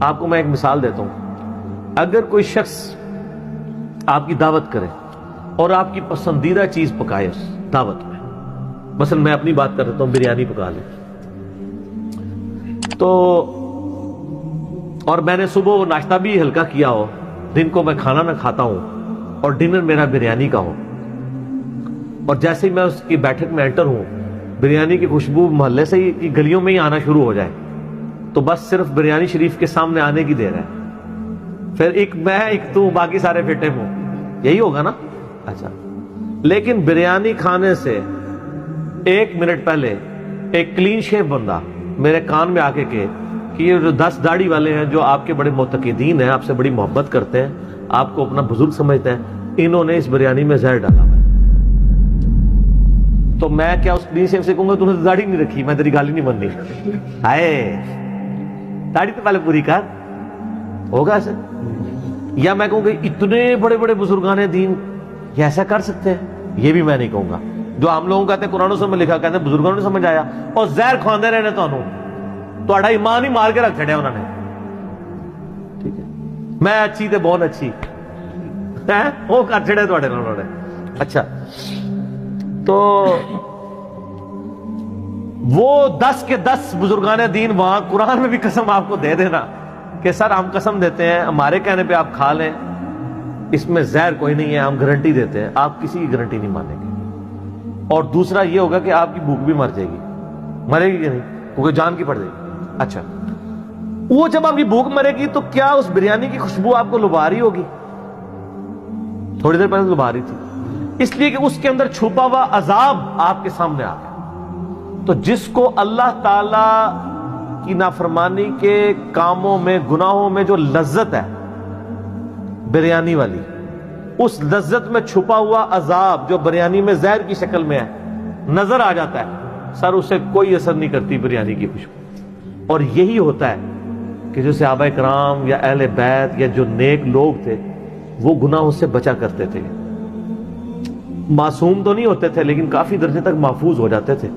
آپ کو میں ایک مثال دیتا ہوں. اگر کوئی شخص آپ کی دعوت کرے اور آپ کی پسندیدہ چیز پکائے اس دعوت میں، مثلا میں اپنی بات کر رہتا ہوں، بریانی پکا لے تو، اور میں نے صبح ناشتہ بھی ہلکا کیا ہو، دن کو میں کھانا نہ کھاتا ہوں اور ڈنر میرا بریانی کا ہو، اور جیسے ہی میں اس کی بیٹھک میں انٹر ہوں بریانی کی خوشبو محلے سے ہی گلیوں میں ہی آنا شروع ہو جائے، تو بس صرف بریانی شریف کے سامنے آنے کی دیر ہے، پھر ایک میں ایک تو باقی سارے فٹے ہوں، یہی ہوگا نا؟ اچھا، لیکن بریانی کھانے سے ایک منٹ پہلے ایک کلین شیو بندہ میرے کان میں آ کے کہ یہ جو 10 داڑھی والے ہیں جو آپ کے بڑے معتقدین ہیں، آپ سے بڑی محبت کرتے ہیں، آپ کو اپنا بزرگ سمجھتے ہیں، انہوں نے اس بریانی میں زہر ڈالا ہے، تو میں کیا اس کلین شیو سے کہوں گا تم نے داڑھی نہیں رکھی، میں تیری گالی نہیں بننی، ہائے داڑھی تو پہلے پوری کر، ہوگا ایسے؟ یا میں کہوں گا اتنے بڑے بڑے بزرگان دین یہ ایسا کر سکتے ہیں؟ یہ بھی میں نہیں کہوں گا. جو ہم لوگوں کہتے ہیں قرآن و سنت میں لکھا، کہتے ہیں بزرگوں نے سمجھ آیا، اور زہر کھواندے رہنے تہاڈا ایمان ہی مار کے رکھ چھڑیا انہوں نے. ٹھیک ہے، میں اچھی تے بہت اچھی وہ کر چھڑے تہاڈے نال انہوں نے. اچھا، تو وہ 10 کے 10 بزرگان دین وہاں قرآن میں بھی قسم آپ کو دے دینا کہ سر ہم قسم دیتے ہیں، ہمارے کہنے پہ آپ کھا لیں، اس میں زہر کوئی نہیں ہے، ہم گارنٹی دیتے ہیں، آپ کسی کی گارنٹی نہیں مانیں گے. اور دوسرا یہ ہوگا کہ آپ کی بھوک بھی مر جائے گی، مرے گی کہ نہیں؟ کیونکہ جان کی پڑ جائے گی. اچھا، وہ جب آپ کی بھوک مرے گی تو کیا اس بریانی کی خوشبو آپ کو لبھا رہی ہوگی؟ تھوڑی دیر پہلے لبھا رہی تھی، اس لیے کہ اس کے اندر چھپا ہوا عذاب آپ کے سامنے آ گیا. تو جس کو اللہ تعالی کی نافرمانی کے کاموں میں، گناہوں میں جو لذت ہے بریانی والی، اس لذت میں چھپا ہوا عذاب جو بریانی میں زہر کی شکل میں ہے نظر آ جاتا ہے، سر اسے کوئی اثر نہیں کرتی بریانی کی خوشبو. اور یہی ہوتا ہے کہ جو صحابہ کرام یا اہل بیت یا جو نیک لوگ تھے وہ گناہوں سے بچا کرتے تھے. معصوم تو نہیں ہوتے تھے لیکن کافی درجے تک محفوظ ہو جاتے تھے.